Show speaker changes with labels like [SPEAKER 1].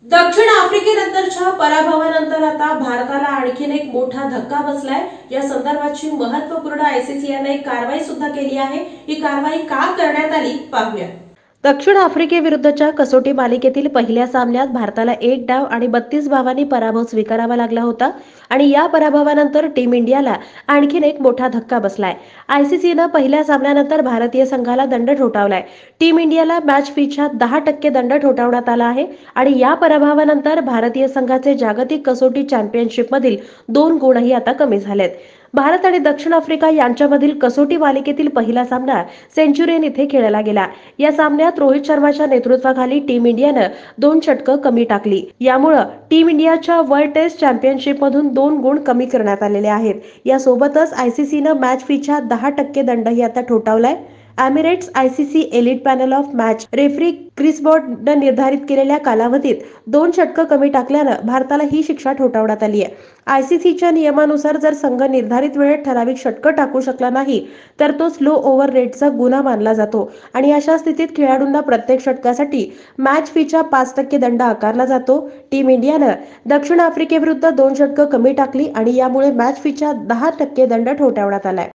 [SPEAKER 1] दक्षिण आफ्रिकेनंतरच्या पराभवानंतर आता भारताला आणखीन एक मोठा धक्का बसलाय। या संदर्भाची महत्त्वपूर्ण आयसीसीने एक कारवाई सुद्धा केली आहे। ही कारवाई का करण्यात आली पाहूया। दक्षिण आफ्रिकेविरुद्धच्या कसोटी मालिकेतील पहिल्या सामन्यात भारताला 1 डाव आणि 32 धावांनी पराभव स्वीकारावा लागला होता आणि या पराभवानंतर टीम इंडियाला आणखीन एक मोठा धक्का बसलाय। आयसीसीने पहिल्या सामन्यानंतर भारतीय संघाला दंड ठोठावलाय। टीम इंडियाला मॅच फीच्या 10% दंड ठोठावण्यात आला आहे आणि या पराभवानंतर भारतीय संघाचे जागतिक कसोटी चॅम्पियनशिपमधील 2 गुणही आता कमी झालेत। भारत आणि दक्षिण आफ्रिका यांच्यामधील कसोटी मालिकेतील पहिला सामना सेंचुरियन इथे खेळला गेला। या सामन्यात रोहित शर्माच्या नेतृत्वाखाली टीम इंडियानं 2 षटकं कमी टाकली। यामुळे टीम इंडियाच्या वर्ल्ड टेस्ट चॅम्पियनशिपमधून 2 गुण कमी करण्यात आलेले आहेत। यासोबतच आयसीसीनं मॅच फीच्या 10% दंडही आता ठोठावलाय। Emirates ICC elite panel of match referee Chris ब्रॉडनं निर्धारित केलेल्या कालावधीत 2 षटकं कमी टाकल्यानं भारताला ही शिक्षा ठोठावण्यात आली आहे। आयसीसीच्या नियमानुसार जर संघ निर्धारित वेळेत ठराविक षटकं टाकू शकला नाही तर तो स्लो ओव्हर रेटचा गुन्हा मानला जातो आणि अशा स्थितीत खेळाडूंना प्रत्येक षटकासाठी मॅच फीच्या 5% दंड आकारला जातो। टीम इंडियानं दक्षिण आफ्रिकेविरुद्ध 2 षटकं कमी टाकली आणि यामुळे मॅच फीच्या 10% दंड ठोठावण्यात आलाय।